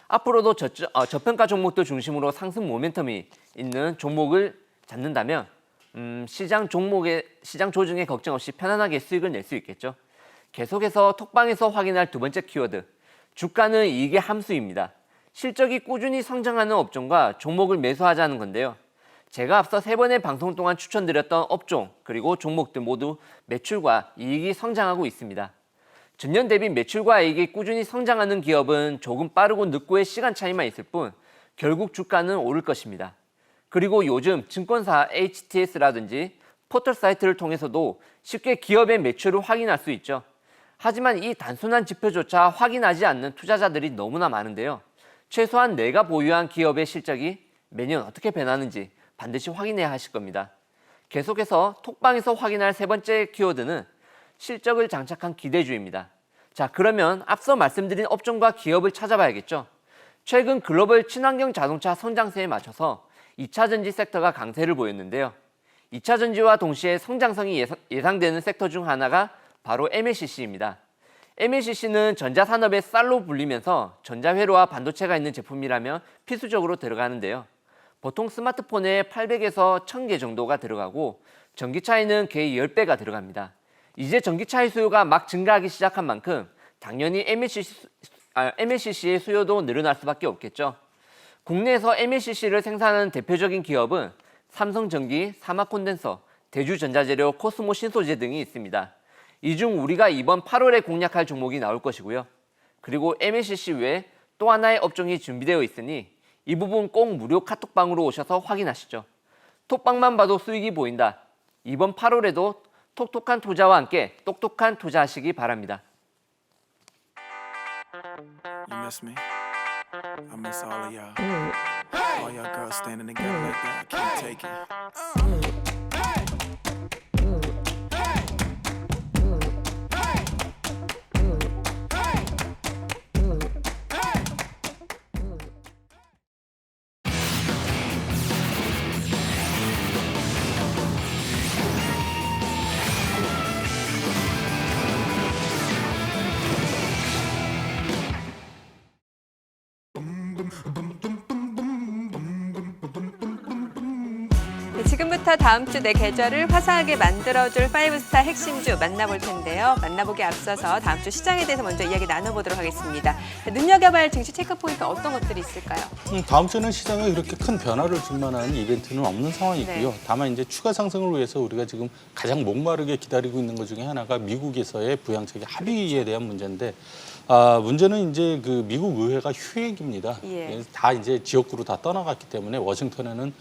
앞으로도 저평가 종목들 중심으로 상승 모멘텀이 있는 종목을 잡는다면 시장 조정에 걱정 없이 편안하게 수익을 낼 수 있겠죠. 계속해서 톡방에서 확인할 두 번째 키워드, 주가는 이익의 함수입니다. 실적이 꾸준히 성장하는 업종과 종목을 매수하자는 건데요. 제가 앞서 3번의 방송 동안 추천드렸던 업종 그리고 종목들 모두 매출과 이익이 성장하고 있습니다. 전년 대비 매출과 이익이 꾸준히 성장하는 기업은 조금 빠르고 늦고의 시간 차이만 있을 뿐 결국 주가는 오를 것입니다. 그리고 요즘 증권사 HTS라든지 포털 사이트를 통해서도 쉽게 기업의 매출을 확인할 수 있죠. 하지만 이 단순한 지표조차 확인하지 않는 투자자들이 너무나 많은데요. 최소한 내가 보유한 기업의 실적이 매년 어떻게 변하는지 반드시 확인해야 하실 겁니다. 계속해서 톡방에서 확인할 세 번째 키워드는 실적을 장착한 기대주입니다. 자, 그러면 앞서 말씀드린 업종과 기업을 찾아봐야겠죠. 최근 글로벌 친환경 자동차 성장세에 맞춰서 2차 전지 섹터가 강세를 보였는데요. 2차 전지와 동시에 성장성이 예상되는 섹터 중 하나가 바로 MLCC입니다. MLCC는 전자산업의 쌀로 불리면서 전자회로와 반도체가 있는 제품이라면 필수적으로 들어가는데요. 보통 스마트폰에 800에서 1000개 정도가 들어가고 전기차에는 개의 10배가 들어갑니다. 이제 전기차의 수요가 막 증가하기 시작한 만큼 당연히 MLCC의 수요도 늘어날 수밖에 없겠죠. 국내에서 MLCC를 생산하는 대표적인 기업은 삼성전기, 사마콘덴서, 대주전자재료, 코스모 신소재 등이 있습니다. 이 중 우리가 이번 8월에 공략할 종목이 나올 것이고요. 그리고 MLCC 외에 또 하나의 업종이 준비되어 있으니 이 부분 꼭 무료 카톡방으로 오셔서 확인하시죠. 톡방만 봐도 수익이 보인다. 이번 8월에도 톡톡한 투자와 함께 똑똑한 투자하시기 바랍니다. You miss me? I miss all of y'all. All y'all girls standing together like that. I can't take it. 네, 지금부터 다음 주 내 계좌를 화사하게 만들어줄 5스타 핵심주 만나볼 텐데요. 만나보기 앞서서 다음 주 시장에 대해서 먼저 이야기 나눠보도록 하겠습니다. 눈여겨봐야 할 증시 체크 포인트 어떤 것들이 있을까요? 다음 주는 시장에 그렇게 큰 변화를 줄 만한 이벤트는 없는 상황이고요. 네. 다만 이제 추가 상승을 위해서 우리가 지금 가장 목마르게 기다리고 있는 것 중에 하나가 미국에서의 부양책의 합의에 대한 문제인데 문제는 이제 그 미국 의회가 휴ек입니다. 예. 다 이제 지역구로 다 떠나갔기 때문에 워싱턴에는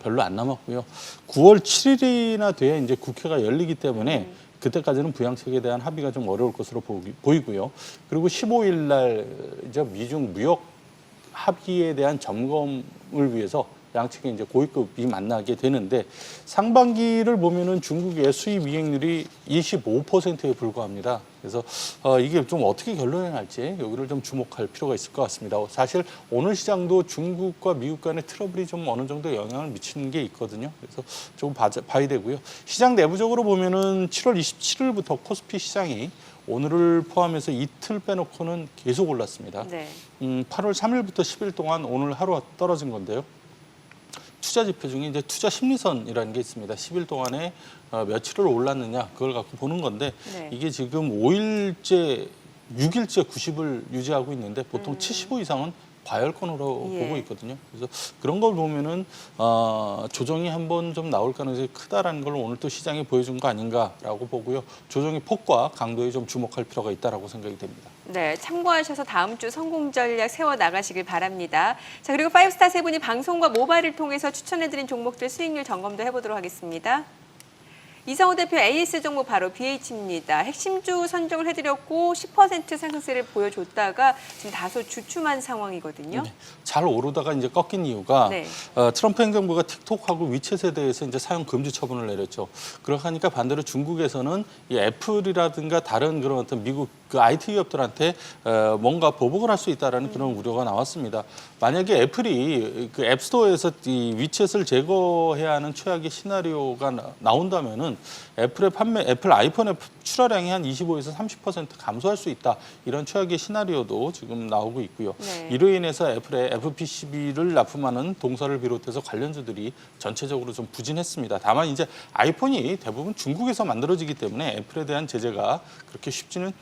별로 안 남았고요. 9월 7일이나 돼야 이제 국회가 열리기 때문에 그때까지는 부양책에 대한 합의가 좀 어려울 것으로 보이고요. 그리고 15일 날 이제 미중 무역 합의에 대한 점검을 위해서 양측의 이제 고위급이 만나게 되는데 상반기를 보면은 중국의 수입 이익률이 25%에 불과합니다. 그래서 이게 좀 어떻게 결론이 날지 여기를 좀 주목할 필요가 있을 것 같습니다. 사실 오늘 시장도 중국과 미국 간의 트러블이 좀 어느 정도 영향을 미치는 게 있거든요. 그래서 좀 봐야 되고요. 시장 내부적으로 보면은 7월 27일부터 코스피 시장이 오늘을 포함해서 이틀 빼놓고는 계속 올랐습니다. 네. 8월 3일부터 10일 동안 오늘 하루 떨어진 건데요. 투자 지표 중에 이제 투자 심리선이라는 게 있습니다. 10일 동안에 며칠을 올랐느냐 그걸 갖고 보는 건데 네. 이게 지금 5일째, 6일째 90을 유지하고 있는데 보통 75 이상은 과열권으로 예. 보고 있거든요. 그래서 그런 걸 보면은 조정이 한번 좀 나올 가능성이 크다라는 걸 오늘 또 시장이 보여준 거 아닌가라고 보고요. 조정의 폭과 강도에 좀 주목할 필요가 있다라고 생각이 됩니다. 네, 참고하셔서 다음 주 성공 전략 세워 나가시길 바랍니다. 자, 그리고 5스타 세 분이 방송과 모바일을 통해서 추천해드린 종목들 수익률 점검도 해보도록 하겠습니다. 이성호 대표 AS 종목 바로 BH입니다. 핵심주 선정을 해드렸고 10% 상승세를 보여줬다가 지금 다소 주춤한 상황이거든요. 네, 잘 오르다가 이제 꺾인 이유가 네. 트럼프 행정부가 틱톡하고 위챗에 대해서 이제 사용 금지 처분을 내렸죠. 그러고 하니까 반대로 중국에서는 이 애플이라든가 다른 그런 어떤 미국 그 IT 기업들한테 뭔가 보복을 할 수 있다라는 그런 우려가 나왔습니다. 만약에 애플이 그 앱스토어에서 이 위챗을 제거해야 하는 최악의 시나리오가 나온다면은 애플 아이폰의 출하량이 한 25에서 30% 감소할 수 있다. 이런 최악의 시나리오도 지금 나오고 있고요. 네. 이로 인해서 애플의 FPCB를 납품하는 동사를 비롯해서 관련주들이 전체적으로 좀 부진했습니다. 다만 이제 아이폰이 대부분 중국에서 만들어지기 때문에 애플에 대한 제재가 그렇게 쉽지는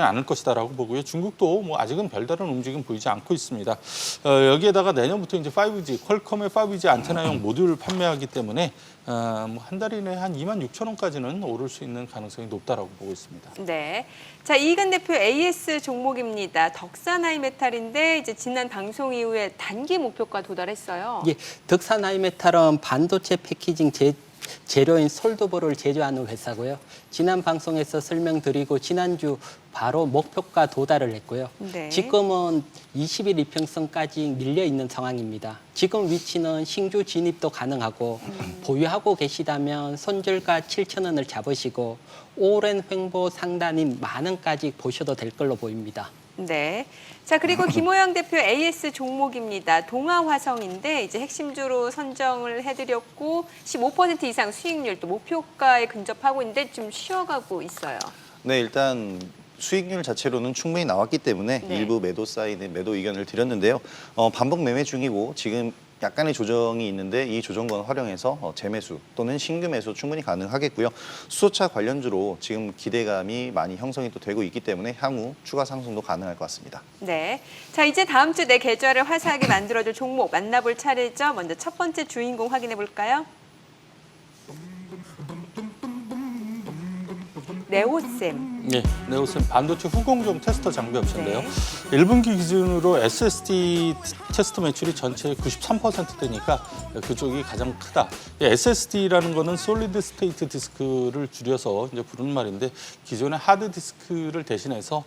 않을 것이다라고 보고요. 중국도 뭐 아직은 별다른 움직임 보이지 않고 있습니다. 여기에다가 내년부터 이제 5G, 퀄컴의 5G 안테나용 모듈 판매하기 때문에 뭐 한 달 이내에 한 26,000원까지는 오를 수 있는 가능성이 높다라고 보고 있습니다. 네. 자, 이익은 대표 AS 종목입니다. 덕산하이메탈인데 이제 지난 방송 이후에 단기 목표가 도달했어요. 예, 덕산하이메탈은 반도체 패키징 재료인 솔드볼을 제조하는 회사고요. 지난 방송에서 설명드리고 지난주 바로 목표가 도달을 했고요. 네. 지금은 20일 이평선까지 밀려 있는 상황입니다. 지금 위치는 신규 진입도 가능하고 보유하고 계시다면 손절가 7,000원을 잡으시고 오랜 횡보 상단인 10,000원까지 보셔도 될 걸로 보입니다. 네. 자, 그리고 김호영 대표 AS 종목입니다. 동아화성인데 이제 핵심주로 선정을 해드렸고 15% 이상 수익률 또 목표가에 근접하고 있는데 좀 쉬어가고 있어요. 네, 일단 수익률 자체로는 충분히 나왔기 때문에 네. 일부 매도 사인의 매도 의견을 드렸는데요. 반복 매매 중이고 지금 약간의 조정이 있는데 이 조정권 활용해서 재매수 또는 신규 매수 충분히 가능하겠고요. 수소차 관련주로 지금 기대감이 많이 형성이 또 되고 있기 때문에 향후 추가 상승도 가능할 것 같습니다. 네. 자, 이제 다음 주 내 계좌를 화사하게 만들어줄 종목 만나볼 차례죠. 먼저 첫 번째 주인공 확인해 볼까요? 네오셈. 네, 네오셈 반도체 후공정 테스터 장비 업체인데요. 네. 1분기 기준으로 SSD 테스트 매출이 전체의 93%되니까 그쪽이 가장 크다. SSD라는 거는 솔리드 스테이트 디스크를 줄여서 이제 부르는 말인데 기존의 하드 디스크를 대신해서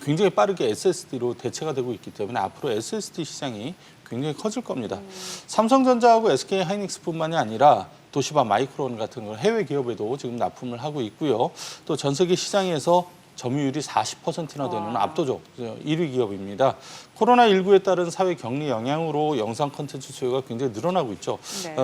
굉장히 빠르게 SSD로 대체가 되고 있기 때문에 앞으로 SSD 시장이 굉장히 커질 겁니다. 삼성전자하고 SK하이닉스뿐만이 아니라 도시바 마이크론 같은 걸 해외 기업에도 지금 납품을 하고 있고요. 또 전 세계 시장에서 점유율이 40%나 되는 압도적 1위 기업입니다. 코로나19에 따른 사회 격리 영향으로 영상 콘텐츠 수요가 굉장히 늘어나고 있죠. 네.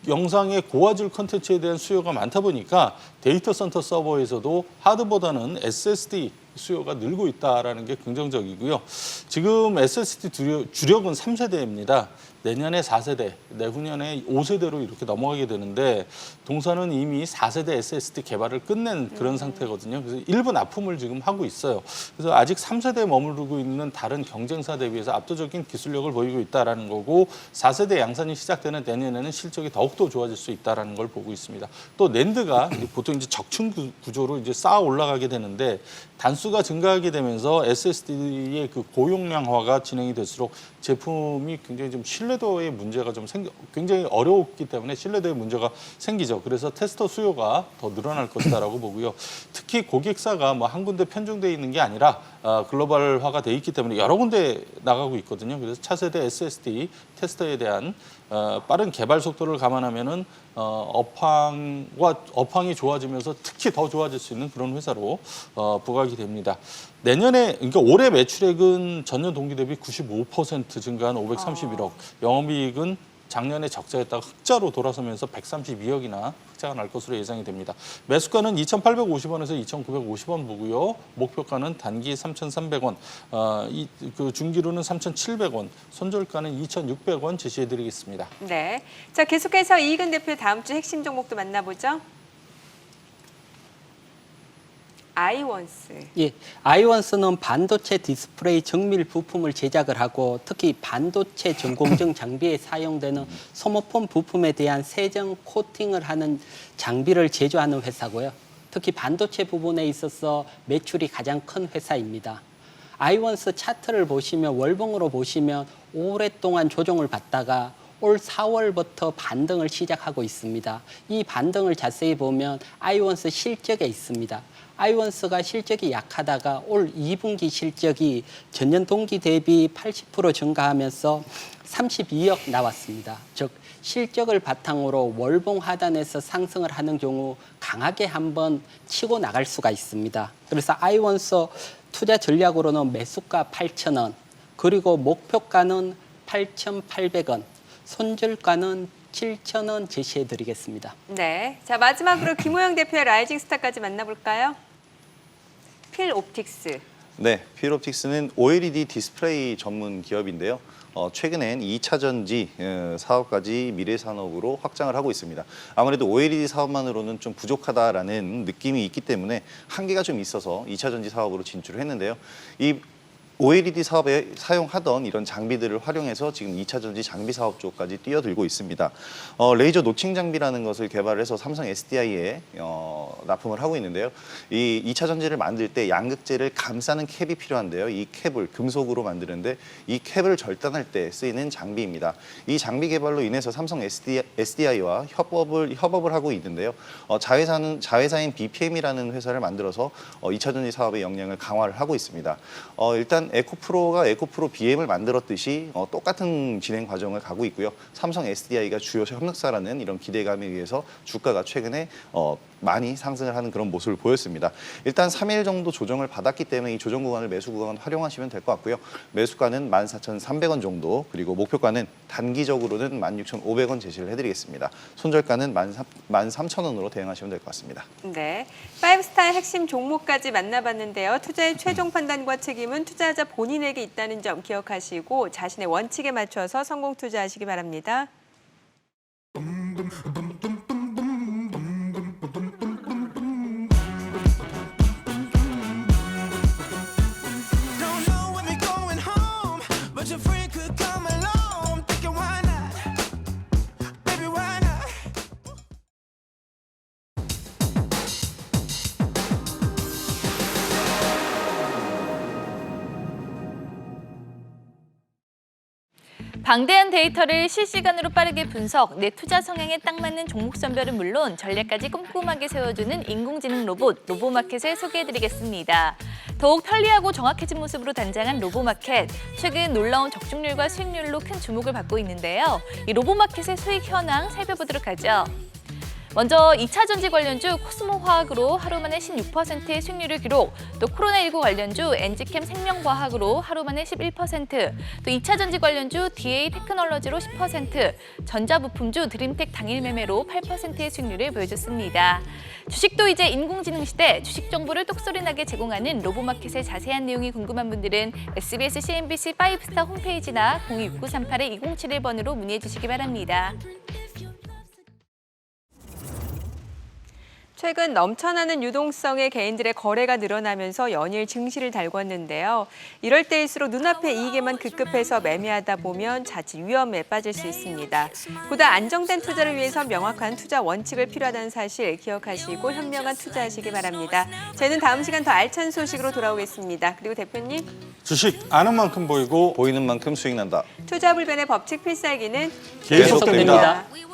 영상의 고화질 콘텐츠에 대한 수요가 많다 보니까 데이터 센터 서버에서도 하드보다는 SSD 수요가 늘고 있다는 게 긍정적이고요. 지금 SSD 주력은 3세대입니다. 내년에 4세대, 내후년에 5세대로 이렇게 넘어가게 되는데 동사는 이미 4세대 SSD 개발을 끝낸 그런 상태거든요. 그래서 일부 납품을 지금 하고 있어요. 그래서 아직 3세대에 머무르고 있는 다른 경쟁사 대비해서 압도적인 기술력을 보이고 있다는 거고 4세대 양산이 시작되는 내년에는 실적이 더욱더 좋아질 수 있다는 걸 보고 있습니다. 또 낸드가 보통 이제 적층 구조로 이제 쌓아 올라가게 되는데 단수가 증가하게 되면서 SSD의 그 고용량화가 진행이 될수록 제품이 굉장히 좀 신뢰도의 문제가 좀 굉장히 어려웠기 때문에 신뢰도의 문제가 생기죠. 그래서 테스터 수요가 더 늘어날 것이다라고 보고요. 특히 고객사가 뭐 한 군데 편중돼 있는 게 아니라 글로벌화가 돼 있기 때문에 여러 군데 나가고 있거든요. 그래서 차세대 SSD 테스터에 대한 빠른 개발 속도를 감안하면은 업황이 좋아지면서 특히 더 좋아질 수 있는 그런 회사로 부각이 됩니다. 내년에 그러니까 올해 매출액은 전년 동기 대비 95% 증가한 531억, 영업이익은 작년에 적자였다가 흑자로 돌아서면서 132억이나 흑자가 날 것으로 예상이 됩니다. 매수가는 2,850원에서 2,950원 보고요. 목표가는 단기 3,300원, 그 중기로는 3,700원, 손절가는 2,600원 제시해드리겠습니다. 네. 자, 계속해서 이익은 대표 다음 주 핵심 종목도 만나보죠. 아이원스. 예, 아이원스는 반도체 디스플레이 정밀 부품을 제작을 하고 특히 반도체 전공정 장비에 사용되는 소모품 부품에 대한 세정 코팅을 하는 장비를 제조하는 회사고요. 특히 반도체 부분에 있어서 매출이 가장 큰 회사입니다. 아이원스 차트를 보시면 월봉으로 보시면 오랫동안 조정을 받다가 올 4월부터 반등을 시작하고 있습니다. 이 반등을 자세히 보면 아이원스 실적에 있습니다. 아이원스가 실적이 약하다가 올 2분기 실적이 전년 동기 대비 80% 증가하면서 32억 나왔습니다. 즉 실적을 바탕으로 월봉 하단에서 상승을 하는 경우 강하게 한번 치고 나갈 수가 있습니다. 그래서 아이원스 투자 전략으로는 매수가 8,000원, 그리고 목표가는 8,800원, 손절가는 7,000원 제시해드리겠습니다. 네. 자, 마지막으로 김호영 대표의 라이징 스타까지 만나볼까요? 필옵틱스. 네, 필옵틱스는 OLED 디스플레이 전문 기업인데요. 최근엔 2차 전지 사업까지 미래 산업으로 확장을 하고 있습니다. 아무래도 OLED 사업만으로는 좀 부족하다라는 느낌이 있기 때문에 한계가 좀 있어서 2차 전지 사업으로 진출을 했는데요. 이 OLED 사업에 사용하던 이런 장비들을 활용해서 지금 2차 전지 장비 사업 쪽까지 뛰어들고 있습니다. 레이저 노칭 장비라는 것을 개발해서 삼성 SDI에 납품을 하고 있는데요. 이 2차 전지를 만들 때 양극재를 감싸는 캡이 필요한데요. 이 캡을 금속으로 만드는데 이 캡을 절단할 때 쓰이는 장비입니다. 이 장비 개발로 인해서 삼성 SDI와 협업을 하고 있는데요. 자회사인 BPM이라는 회사를 만들어서 2차 전지 사업의 역량을 강화를 하고 있습니다. 일단 에코프로가 에코프로 BM을 만들었듯이 똑같은 진행 과정을 가고 있고요. 삼성 SDI가 주요 협력사라는 이런 기대감에 의해서 주가가 최근에 많이 상승을 하는 그런 모습을 보였습니다. 일단 3일 정도 조정을 받았기 때문에 이 조정 구간을 매수 구간 활용하시면 될 것 같고요. 매수가는 14,300원 정도, 그리고 목표가는 단기적으로는 16,500원 제시를 해드리겠습니다. 손절가는 13,000원으로 대응하시면 될 것 같습니다. 네. 5스타의 핵심 종목까지 만나봤는데요. 투자의 최종 판단과 책임은 투자자 본인에게 있다는 점 기억하시고 자신의 원칙에 맞춰서 성공 투자하시기 바랍니다. Don't know when we're going home, but your friend could come along. Thinking why not? Baby, why not? 방대한 데이터를 실시간으로 빠르게 분석, 내 투자 성향에 딱 맞는 종목 선별은 물론 전략까지 꼼꼼하게 세워주는 인공지능 로봇, 로보마켓을 소개해드리겠습니다. 더욱 편리하고 정확해진 모습으로 단장한 로보마켓, 최근 놀라운 적중률과 수익률로 큰 주목을 받고 있는데요. 이 로보마켓의 수익 현황 살펴보도록 하죠. 먼저 2차 전지 관련주 코스모화학으로 하루 만에 16%의 수익률을 기록, 또 코로나19 관련주 엔지캠 생명과학으로 하루 만에 11%, 또 2차 전지 관련주 DA 테크놀로지로 10%, 전자부품주 드림텍 당일 매매로 8%의 수익률을 보여줬습니다. 주식도 이제 인공지능 시대, 주식 정보를 똑소리나게 제공하는 로보마켓의 자세한 내용이 궁금한 분들은 SBS CNBC 5스타 홈페이지나 026938-2071번으로 문의해 주시기 바랍니다. 최근 넘쳐나는 유동성의 개인들의 거래가 늘어나면서 연일 증시를 달궜는데요. 이럴 때일수록 눈앞의 이익에만 급급해서 매매하다 보면 자칫 위험에 빠질 수 있습니다. 보다 안정된 투자를 위해서 명확한 투자 원칙을 필요하다는 사실 기억하시고 현명한 투자하시기 바랍니다. 저는 다음 시간 더 알찬 소식으로 돌아오겠습니다. 그리고 대표님, 주식 아는 만큼 보이고 보이는 만큼 수익 난다. 투자 불변의 법칙 필살기는 계속됩니다. 계속됩니다.